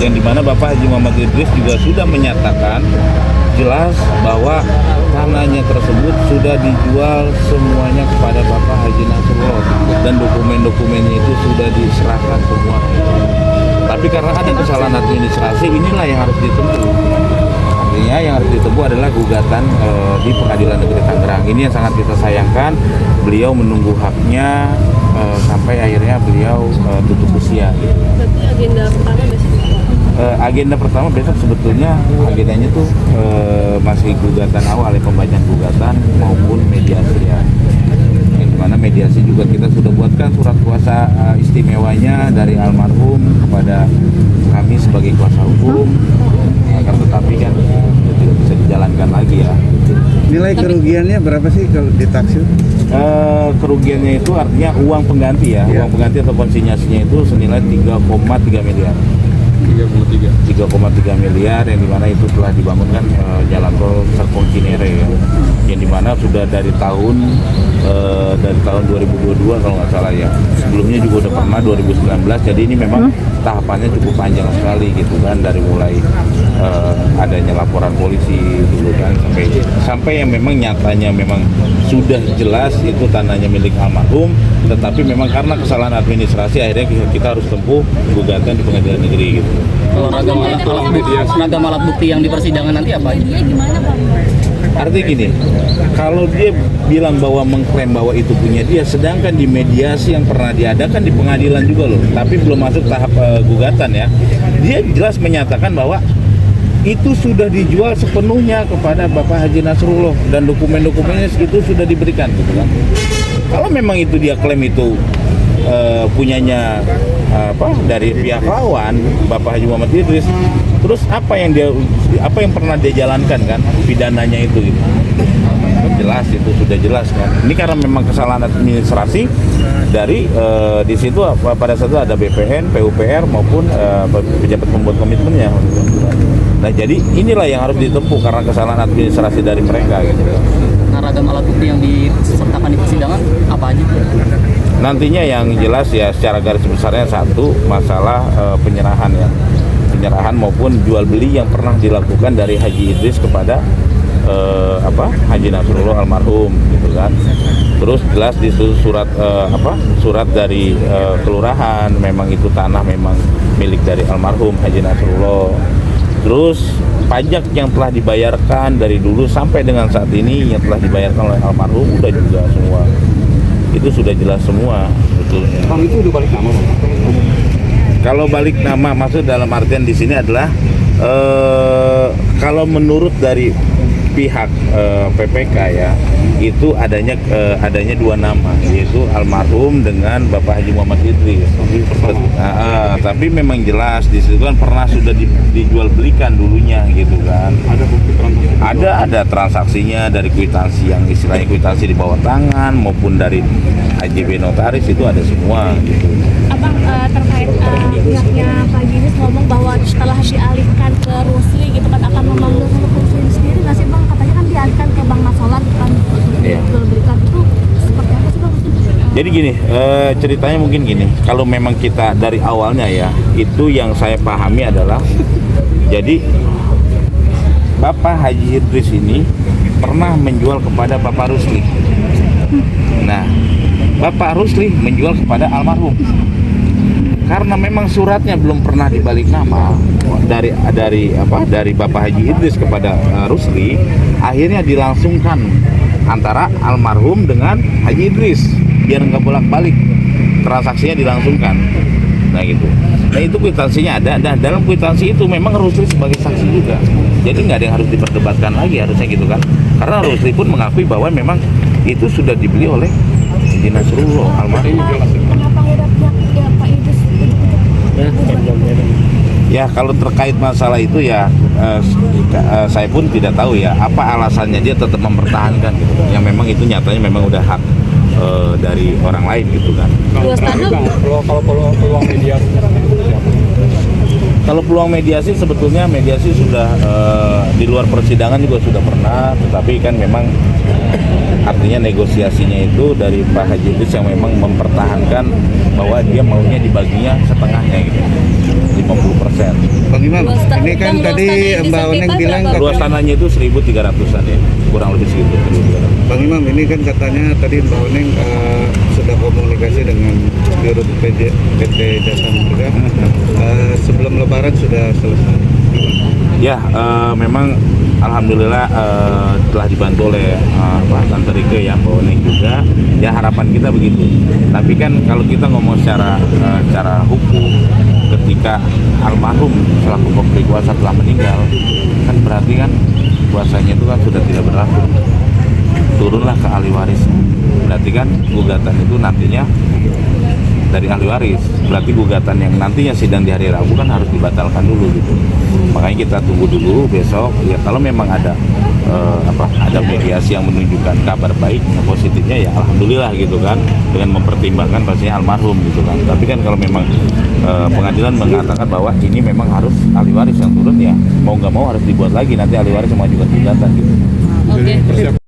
yang dimana Bapak Haji Muhammad Idris juga sudah menyatakan jelas bahwa tanahnya tersebut sudah dijual semuanya kepada Bapak Haji Nasrullah dan dokumen-dokumennya itu sudah diserahkan semua. Tapi karena ada kesalahan administrasi, inilah yang harus ditempuh. Artinya yang harus ditempuh adalah gugatan di Pengadilan Negeri Tangerang. Ini yang sangat kita sayangkan. Beliau menunggu haknya sampai akhirnya beliau tutup usia. Berarti agenda pertama besok? Agenda pertama besok sebetulnya agendanya tuh masih gugatan awal ya, pembacaan gugatan maupun mediasi ya. Dimana mediasi juga kita sudah buatkan surat kuasa istimewanya dari almarhum kepada kami sebagai kuasa hukum, akan tetapi kan tidak bisa dijalankan lagi ya. Nilai kerugiannya berapa sih kalau ditaksir? Kerugiannya itu artinya uang pengganti ya, uang pengganti atau konsinyasinya itu senilai 3,3 miliar. 3,3 miliar yang dimana itu telah dibangunkan jalan tol Serpong Cinere ya, yang dimana sudah dari tahun 2022 kalau nggak salah ya, sebelumnya juga udah pernah 2019. Jadi ini memang tahapannya cukup panjang sekali gitu kan, dari mulai adanya laporan polisi dulu kan sampai yang memang nyatanya memang sudah jelas itu tanahnya milik almarhum, tetapi memang karena kesalahan administrasi akhirnya kita harus tempuh gugatan di Pengadilan Negeri gitu. Kalau ragam alat bukti yang di persidangan nanti apa? Gimana Bang? Artinya gini, kalau dia bilang bahwa mengklaim bahwa itu punya dia, sedangkan di mediasi yang pernah diadakan di pengadilan juga loh, tapi belum masuk tahap gugatan ya, dia jelas menyatakan bahwa itu sudah dijual sepenuhnya kepada Bapak Haji Nasrullah dan dokumen-dokumennya itu sudah diberikan gitu kan. Kalau memang itu dia klaim itu punyanya dari pihak lawan Bapak Haji Muhammad Idris, terus apa yang pernah dia jalankan kan pidananya itu gitu. Jelas itu sudah jelas kan. Ini karena memang kesalahan administrasi dari di situ pada saat itu ada BPN, PUPR maupun pejabat pembuat komitmennya. Nah jadi inilah yang harus ditempuh karena kesalahan administrasi dari mereka gitu. Nah, ragam alat bukti yang disertakan di persidangan apa aja? Nantinya yang jelas ya secara garis besarnya satu masalah penyerahan ya, penyerahan maupun jual beli yang pernah dilakukan dari Haji Idris kepada Haji Nasrullah almarhum gitu kan. Terus jelas di surat surat dari kelurahan memang itu tanah memang milik dari almarhum Haji Nasrullah. Terus pajak yang telah dibayarkan dari dulu sampai dengan saat ini yang telah dibayarkan oleh almarhum udah juga semua. Itu sudah jelas semua sebetulnya. Bang, itu udah balik nama Bang? Kalau balik nama maksud dalam artian di sini adalah kalau menurut dari pihak PPK ya, itu adanya dua nama, yaitu almarhum dengan Bapak Haji Muhammad Idris. Tapi memang jelas di situ kan pernah sudah dijual belikan dulunya gitu kan. Ada bukti transaksi? Ada transaksinya dari kwitansi yang istilahnya kwitansi di bawah tangan maupun dari AJB notaris itu ada semua gitu. Abang terkait pihaknya Pak Idris ngomong bahwa setelah dialihkan ke Rusli gitu kan akan membangun Rusli sendiri nggak sih Bang? Katanya kan dialihkan ke Bank Masolat kan jual belikan itu seperti apa sih Bang? Jadi gini, ceritanya mungkin gini, kalau memang kita dari awalnya ya, itu yang saya pahami adalah jadi Bapak Haji Idris ini pernah menjual kepada Bapak Rusli. Nah, Bapak Rusli menjual kepada almarhum. Karena memang suratnya belum pernah dibalik nama dari Bapak Haji Idris kepada Rusli, akhirnya dilangsungkan antara almarhum dengan Haji Idris biar nggak bolak-balik, transaksinya dilangsungkan. Nah gitu. Nah itu kwitansinya ada, dan dalam kwitansi itu memang Rusli sebagai saksi juga. Jadi nggak ada yang harus diperdebatkan lagi harusnya gitu kan. Karena Rusli pun mengakui bahwa memang itu sudah dibeli oleh Haji Nasrullah almarhum. Kenapa udah pihak Pak Idris Ya kalau terkait masalah itu ya saya pun tidak tahu ya apa alasannya dia tetap mempertahankan gitu. Yang memang itu nyatanya memang udah hak dari orang lain gitu kan. Kalau peluang mediasi, Kalau peluang mediasi sebetulnya mediasi sudah di luar persidangan juga sudah pernah, tetapi kan memang artinya negosiasinya itu dari Pak Haji Idris yang memang mempertahankan bahwa dia maunya dibaginya setengahnya gitu, 50%. Bang, Ini kan Bang, luas tadi tanah yang Mbak Oneng disengketa bilang berapa? Luas tanahnya itu 1.300-an ya, kurang lebih segitu. 1.300. Bang Imam, ini kan katanya tadi Mbak Oneng sudah komunikasi dengan Dirut PT Jasa Marga. Sebelum Lebaran sudah selesai. Ya, memang alhamdulillah telah dibantu oleh Pak Tante Rike ya, Mbak Oneng juga. Ya harapan kita begitu. Tapi kan kalau kita ngomong secara hukum, ketika almarhum selaku pemberi kuasa telah meninggal, kan berarti kan kuasanya itu kan sudah tidak berlaku. Turunlah ke ahli waris. Berarti kan gugatan itu nantinya dari ahli waris. Berarti gugatan yang nantinya sidang di hari Rabu kan harus dibatalkan dulu gitu. Makanya kita tunggu dulu besok. Ya kalau memang ada ada mediasi yang menunjukkan kabar baik, positifnya ya alhamdulillah gitu kan. Dengan mempertimbangkan pastinya almarhum gitu kan. Tapi kan kalau memang pengadilan mengatakan bahwa ini memang harus ahli waris yang turun ya mau nggak mau harus dibuat lagi nanti ahli waris yang mengajukan gugatan gitu. Oke.